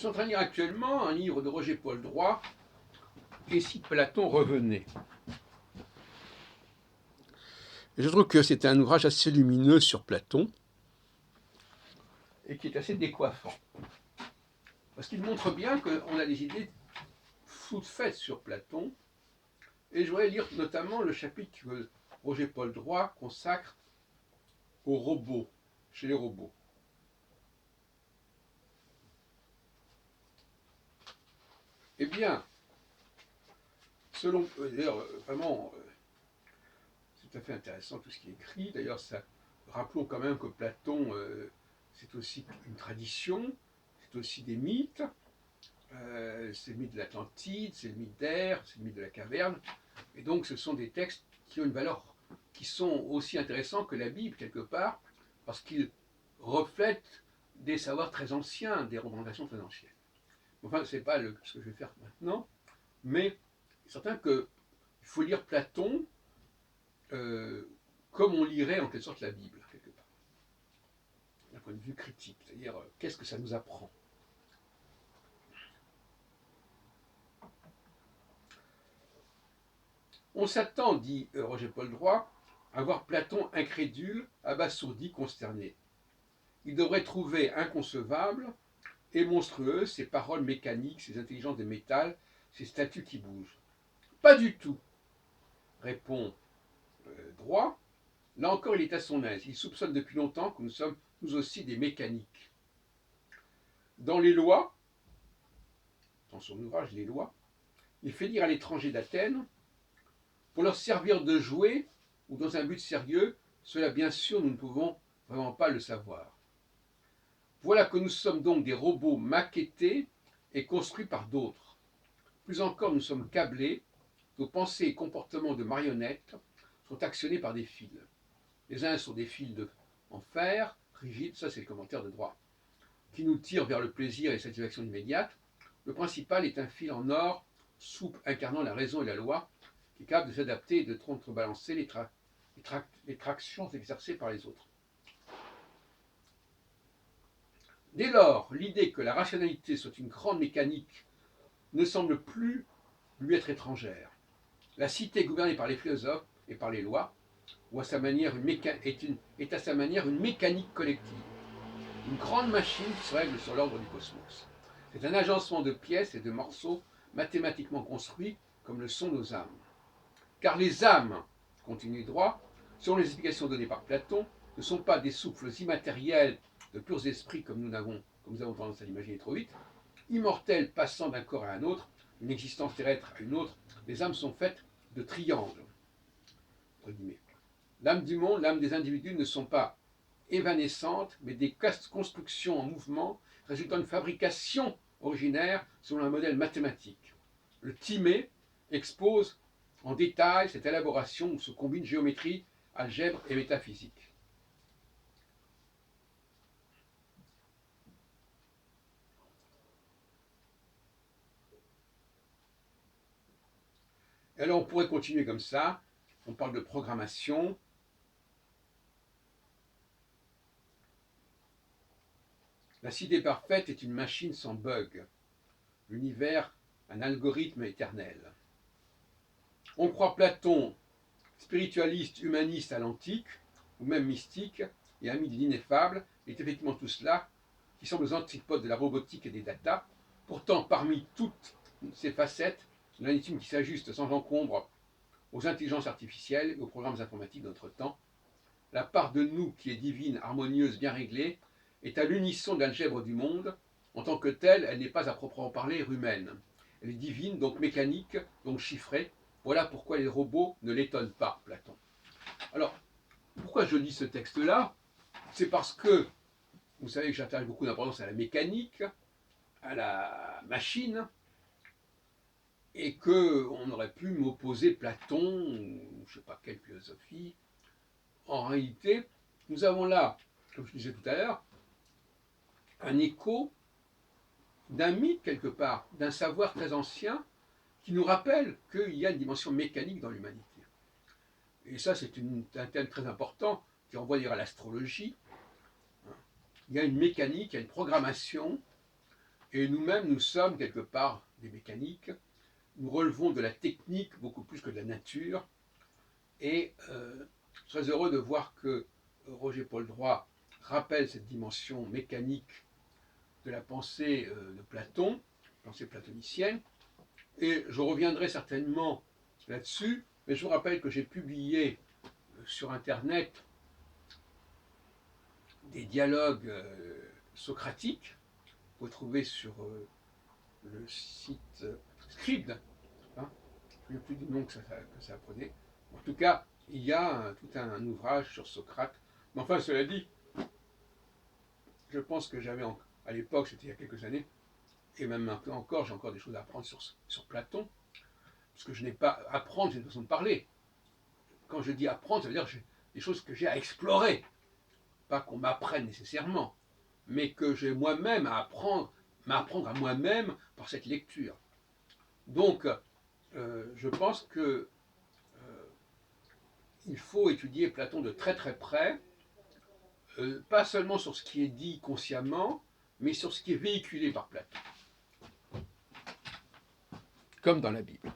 suis en train de lire actuellement un livre de Roger-Paul Droit, Et si Platon revenait. Et je trouve que c'est un ouvrage assez lumineux sur Platon et qui est assez décoiffant. Parce qu'il montre bien qu'on a des idées toutes faites sur Platon. Et je voudrais lire notamment le chapitre que Roger-Paul Droit consacre aux robots, chez les robots. Eh bien, selon, d'ailleurs, vraiment, c'est tout à fait intéressant tout ce qui est écrit. D'ailleurs, rappelons quand même que Platon, c'est aussi une tradition, c'est aussi des mythes. C'est le mythe de l'Atlantide, c'est le mythe d'Air, c'est le mythe de la caverne. Et donc, ce sont des textes qui ont une valeur, qui sont aussi intéressants que la Bible, quelque part, parce qu'ils reflètent des savoirs très anciens, des représentations très anciennes. Enfin, ce n'est pas ce que je vais faire maintenant, mais c'est certain qu'il faut lire Platon comme on lirait en quelque sorte la Bible, quelque part, d'un point de vue critique, c'est-à-dire qu'est-ce que ça nous apprend. On s'attend, dit Roger-Paul Droit, à voir Platon incrédule, abasourdi, consterné. Il devrait trouver inconcevable et monstrueux ces paroles mécaniques, ces intelligences de métal, ces statues qui bougent. Pas du tout, répond Droit. Là encore, il est à son aise. Il soupçonne depuis longtemps que nous sommes nous aussi des mécaniques. Dans les lois, dans son ouvrage Les lois, il fait dire à l'étranger d'Athènes, pour leur servir de jouet ou dans un but sérieux, cela bien sûr nous ne pouvons vraiment pas le savoir. Voilà que nous sommes donc des robots maquettés et construits par d'autres. Plus encore, nous sommes câblés, nos pensées et comportements de marionnettes sont actionnés par des fils. Les uns sont des fils en fer, rigides, ça c'est le commentaire de Droit, qui nous tirent vers le plaisir et la satisfaction immédiate. Le principal est un fil en or, souple, incarnant la raison et la loi, qui est capable de s'adapter et de contrebalancer les tractions exercées par les autres. Dès lors, l'idée que la rationalité soit une grande mécanique ne semble plus lui être étrangère. La cité gouvernée par les philosophes et par les lois ou à sa manière est à sa manière une mécanique collective, une grande machine qui se règle sur l'ordre du cosmos. C'est un agencement de pièces et de morceaux mathématiquement construits comme le sont nos âmes. Car les âmes, continue Droit, selon les explications données par Platon, ne sont pas des souffles immatériels de purs esprits comme nous avons tendance à l'imaginer trop vite, immortels passant d'un corps à un autre, d'une existence terrestre à une autre. Les âmes sont faites de triangles. L'âme du monde, l'âme des individus ne sont pas évanescentes, mais des constructions en mouvement résultant d'une fabrication originaire selon un modèle mathématique. Le Timée expose en détail cette élaboration où se combinent géométrie, algèbre et métaphysique. Et alors on pourrait continuer comme ça. On parle de programmation. La cité parfaite est une machine sans bug. L'univers, un algorithme éternel. On croit Platon spiritualiste, humaniste à l'antique, ou même mystique, et ami de l'ineffable, est effectivement tout cela, qui semble aux antipodes de la robotique et des data. Pourtant, parmi toutes ces facettes, l'un est une qui s'ajuste sans encombre aux intelligences artificielles et aux programmes informatiques de notre temps. La part de nous qui est divine, harmonieuse, bien réglée, est à l'unisson de l'algèbre du monde. En tant que telle, elle n'est pas à proprement parler humaine. Elle est divine, donc mécanique, donc chiffrée. Voilà pourquoi les robots ne l'étonnent pas, Platon. Alors, pourquoi je lis ce texte-là? C'est parce que, vous savez que j'attache beaucoup d'importance à la mécanique, à la machine, et qu'on aurait pu m'opposer Platon, ou je ne sais pas quelle philosophie. En réalité, nous avons là, comme je disais tout à l'heure, un écho d'un mythe quelque part, d'un savoir très ancien qui nous rappelle qu'il y a une dimension mécanique dans l'humanité. Et ça, c'est un thème très important qui renvoie d'ailleurs à l'astrologie. Il y a une mécanique, il y a une programmation Et nous-mêmes, nous sommes quelque part des mécaniques. Nous relevons de la technique beaucoup plus que de la nature. Et je suis très heureux de voir que Roger Paul Droit rappelle cette dimension mécanique de la pensée de Platon, pensée platonicienne. Et je reviendrai certainement là-dessus, mais je vous rappelle que j'ai publié sur Internet des dialogues socratiques, vous trouvez sur le site Scribd, hein, je ne sais plus du nom que ça prenait. En tout cas, il y a tout un ouvrage sur Socrate. Mais enfin, cela dit, je pense que j'avais, à l'époque, c'était il y a quelques années, et même maintenant encore, j'ai encore des choses à apprendre sur Platon, parce que je n'ai pas apprendre, c'est une façon de parler. Quand je dis apprendre, ça veut dire que j'ai des choses que j'ai à explorer, pas qu'on m'apprenne nécessairement, mais que j'ai moi-même à apprendre, m'apprendre à moi-même par cette lecture. Donc, je pense que il faut étudier Platon de très très près, pas seulement sur ce qui est dit consciemment, mais sur ce qui est véhiculé par Platon, comme dans la Bible.